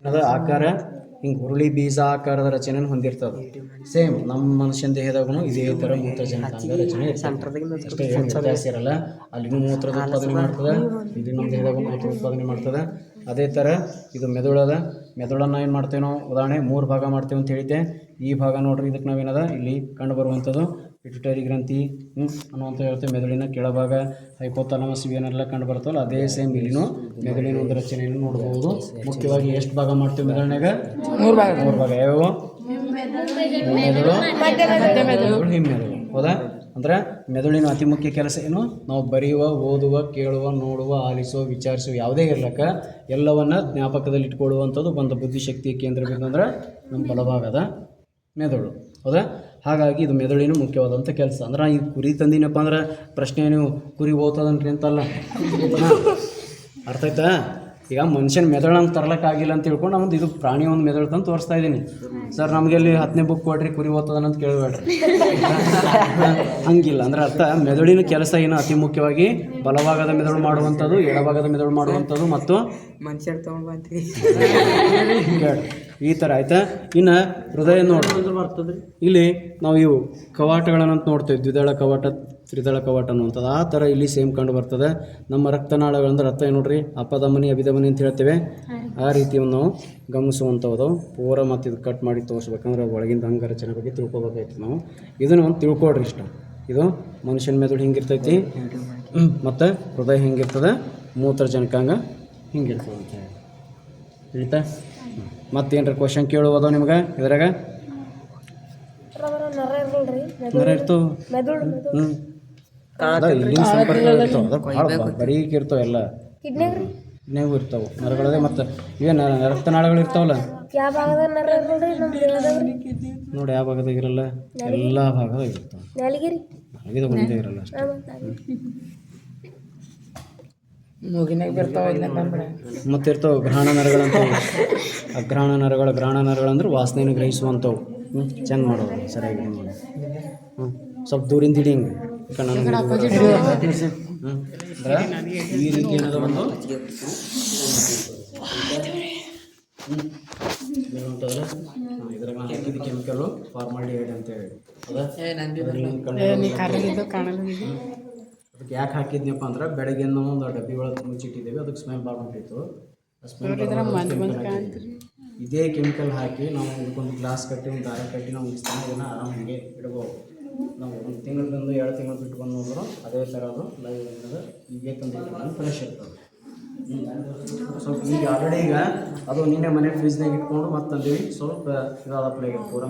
ಏನದ ಆಕಾರ ಹಿಂಗೆ ಹುರುಳಿ ಬೀಜ ಆಕಾರದ ರಚನೆಯನ್ನು ಹೊಂದಿರ್ತದೆ. ಸೇಮ್ ನಮ್ಮ ಮನುಷ್ಯನ ದೇಹದಾಗೂ ಇದೇ ಥರ ಮೂತ್ರಜನಕಾಂಗ ರಚನೆ ಇರ್ತದೆ. ಅಷ್ಟೇ ಏನು ವ್ಯತ್ಯಾಸ ಇರಲ್ಲ. ಅಲ್ಲಿನೂ ಮೂತ್ರದ ಉತ್ಪಾದನೆ ಮಾಡ್ತದೆ, ಇಲ್ಲಿ ನಮ್ಮ ದೇಹದಾಗೂ ಮೂತ್ರ ಉತ್ಪಾದನೆ ಮಾಡ್ತದೆ. ಅದೇ ಥರ ಇದು ಮೆದುಳದ. ಮೆದುಳನ್ನು ಏನು ಮಾಡ್ತೇವೆ ನಾವು, ಉದಾಹರಣೆ 3 ಭಾಗ ಮಾಡ್ತೇವೆ ಅಂತ ಹೇಳಿದ್ದೆ. ಈ ಭಾಗ ನೋಡ್ರಿ, ಇದಕ್ಕೆ ನಾವೇನದ ಇಲ್ಲಿ ಕಂಡು ಬರುವಂಥದ್ದು ಪಿಟ್ಯುಟರಿ ಗ್ರಂಥಿ ಅನ್ನುವಂಥ ಹೇಳ್ತೇವೆ. ಮೆದುಳಿನ ಕೆಳಭಾಗ ಹೈಪೋಥಾಲಮಸ್ ಇವೇನೆಲ್ಲ ಕಂಡು ಬರ್ತವಲ್ಲ, ಅದೇ ಸೇಮ್ ಇಲ್ಲಿನೂ ಮೆದುಳಿನ ಒಂದು ರಚನೆಯನ್ನು ನೋಡ್ಬೋದು. ಮುಖ್ಯವಾಗಿ ಎಷ್ಟು ಭಾಗ ಮಾಡ್ತೀವಿ ಮೆದುಳಿನಾಗ? 3 ಭಾಗ. ಯಾವ್ಯಾವ? ಮೆದುಳು, ಹಿಮ್ಮೆದುಳು. ಹೌದಾ? ಅಂದ್ರೆ ಮೆದುಳಿನ ಅತಿ ಮುಖ್ಯ ಕೆಲಸ ಏನು? ನಾವು ಬರೆಯುವ, ಓದುವ, ಕೇಳುವ, ನೋಡುವ, ಆಲಿಸುವ, ವಿಚಾರಿಸುವ ಯಾವುದೇ ಇರ್ಲಕ್ಕ ಎಲ್ಲವನ್ನ ಜ್ಞಾಪಕದಲ್ಲಿ ಇಟ್ಕೊಳ್ಳುವಂಥದ್ದು ಒಂದು ಬುದ್ಧಿಶಕ್ತಿಯ ಕೇಂದ್ರ ಬಿಂದು ನಮ್ಮ ಬಲಭಾಗದ ಮೆದುಳು. ಹೌದಾ? ಹಾಗಾಗಿ ಇದು ಮೆದುಳಿನ ಮುಖ್ಯವಾದಂಥ ಕೆಲಸ. ಅಂದ್ರೆ ಈ ಕುರಿ ತಂದಿನಪ್ಪ ಅಂದ್ರೆ ಪ್ರಶ್ನೆ ನೀವು ಕುರಿ ಓದ್ತದನ್ರಿ ಅಂತಲ್ಲ, ಅರ್ಥ ಆಯ್ತಾ? ಈಗ ಮನುಷ್ಯನ ಮೆದುಳನ್ನು ತರ್ಲಕ್ಕಾಗಿಲ್ಲ ಅಂತ ತಿಳ್ಕೊಂಡು ನಮ್ದು ಇದು ಪ್ರಾಣಿ ಒಂದು ಮೆದುಳು ತಂದು ತೋರಿಸ್ತಾ ಇದ್ದೀನಿ. ಸರ್ ನಮಗೆ ಅಲ್ಲಿ 10ನೇ ಬುಕ್ ಕೊಡ್ರಿ ಕುರಿ ಓದ್ತದನಂತ ಕೇಳಬೇಡ್ರಿ, ಹಂಗಿಲ್ಲ. ಅಂದ್ರೆ ಅರ್ಥ ಮೆದುಳಿನ ಕೆಲಸ ಏನು? ಅತಿ ಮುಖ್ಯವಾಗಿ ಬಲಭಾಗದ ಮೆದುಳು ಮಾಡುವಂಥದ್ದು, ಎಡಭಾಗದ ಮೆದುಳು ಮಾಡುವಂಥದ್ದು ಮತ್ತು ಮನುಷ್ಯರು ತೊಗೊಂಡು ಬಂತೀವಿ ಈ ಥರ. ಆಯ್ತಾ? ಇನ್ನು ಹೃದಯ ನೋಡಿ, ಇಲ್ಲಿ ನಾವು ಇವು ಕವಾಟಗಳನ್ನಂತ ನೋಡ್ತೇವೆ, ದ್ವಿದಳ ಕವಾಟ, ತ್ರಿದಳ ಕವಾಟ ಅನ್ನುವಂಥದ್ದು. ಆ ಥರ ಇಲ್ಲಿ ಸೇಮ್ ಕಂಡು ಬರ್ತದೆ. ನಮ್ಮ ರಕ್ತನಾಳಗಳಂದ್ರೆ ರಕ್ತ ಏನು ನೋಡ್ರಿ, ಅಪಧಮನಿ ಅಭಿಧಮನಿ ಅಂತ ಹೇಳ್ತೇವೆ. ಆ ರೀತಿ ನಾವು ಗಮನಿಸುವಂಥದ್ದು ಪೂರ. ಮತ್ತು ಇದು ಕಟ್ ಮಾಡಿ ತೋರಿಸ್ಬೇಕಂದ್ರೆ ಒಳಗಿಂದ ಅಂಗರಚನೆ ಬಗ್ಗೆ ತಿಳ್ಕೊಬೇಕಾಯ್ತು ನಾವು. ಇದನ್ನು ಒಂದು ತಿಳ್ಕೊಡ್ರಿ ಇಷ್ಟ. ಇದು ಮನುಷ್ಯನ ಮೆದುಳು ಹಿಂಗಿರ್ತೈತಿ, ಮತ್ತು ಹೃದಯ ಹಿಂಗಿರ್ತದೆ, ಮೂತ್ರಜನಕಾಂಗ ಹಿಂಗಿರ್ತದೆ ಅಂತ ಹೇಳಿ ತಿಳಿತಾ? ಮತ್ತೇನ್ರ ಕ್ವಶನ್ ಕೇಳುವುದೋ ನಿಮ್ಗೆ ಇದ್ರಾಗ? ನರ ಇರ್ತವೆ, ಇಲ್ಲಿನ ಸಂಪರ್ಕ ಇರ್ತಾವೆ, ಭಾಳ ಬರೀಕ್ ಇರ್ತಾವೆ, ಎಲ್ಲ ಕಿಡ್ನ್ಯಾಗೂ ಇರ್ತಾವೆ ನರಗಳದೇ. ಮತ್ತು ಏನು ರಕ್ತನಾಳಗಳು ಇರ್ತಾವಲ್ಲ ನೋಡಿ, ಯಾವ ಭಾಗದಾಗ ಇರಲ್ಲ? ಎಲ್ಲ ಭಾಗದಾಗ ಇರ್ತಾವೆ. ನಾಲ್ಗಿದ ಒಂದೇ ಇರಲ್ಲ ಅಷ್ಟೇ. ಮತ್ತು ಇರ್ತಾವೆ ಗ್ರಹಣ ನರಗಳಂತ. ಅಗ್ರಹಣ ನರಗಳು, ಗ್ರಹಣ ನರಗಳಂದ್ರೆ ವಾಸನೆಯನ್ನು ಗ್ರಹಿಸುವಂಥವು. ಚೆಂದ ಮಾಡೋದು ಸರಿಯಾಗಿ ಮಾಡಿ. ಸ್ವಲ್ಪ ದೂರಿಂದ ಹಿಡಿ ಹಿಂಗೆ ಈ ರೀತಿ ಏನದ ಒಂದು ಇದ್ರಾಗ ನಾನು ಹಾಕಿದ್ದು ಕೆಮಿಕಲ್ಲು ಫಾರ್ಮಾಲ್ಡಿಹೈಡ್ ಅಂತೇಳಿ. ಅದಕ್ಕೆ ಯಾಕೆ ಹಾಕಿದ್ನಪ್ಪ ಅಂದ್ರೆ ಬೆಳಗ್ಗೆ ನಾವು ಒಂದು ಡಬ್ಬಿ ಒಳಗೆ ಮುಚ್ಚಿಟ್ಟಿದ್ದೇವೆ, ಅದಕ್ಕೆ ಸ್ಮೆಲ್ ಬಾರ್ಬಿಟ್ಟಿತ್ತು. ಇದೇ ಕೆಮಿಕಲ್ ಹಾಕಿ ನಾವು ಇದಕ್ಕೊಂದು ಗ್ಲಾಸ್ ಕಟ್ಟಿ, ಒಂದು ದಾರ ಕಟ್ಟಿ ನಾವು ಇಷ್ಟನ ಇದನ್ನು ಆರಾಮ್ ಹೀಗೆ ಇಡ್ಬೋದು. ನಾವು 1 ತಿಂಗಳಿಂದ 2 ತಿಂಗಳು ಬಿಟ್ಕೊಂಡು ಹೋದ್ರು ಅದೇ ಥರ ಅದು ಲೈವ್ ಏನದು ಹೀಗೆ ತಂದಿಟ್ಟು ಫ್ರೆಶ್ ಇರ್ತದೆ. ಸ್ವಲ್ಪ ಈಗ ಆಲ್ರೆಡಿ ಈಗ ಅದು ನಿನ್ನೆ ಮನೆ ಫ್ರಿಜ್ನಾಗ ಇಟ್ಕೊಂಡು ಮತ್ತೆ ತಂದೀವಿ. ಸ್ವಲ್ಪ ಇದಾದ ಪ್ಲೇಗೆ ಪೂರ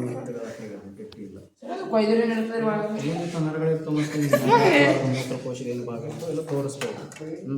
ಇಲ್ಲ ನರಗಳಿರ್ತಾವೆ, ಮತ್ತು ಮೂತ್ರಕೋಶ ಏನು ಭಾಗ ಇರ್ತವೆ ಎಲ್ಲ ತೋರಿಸ್ಬೋದು. ಇಲ್ಲ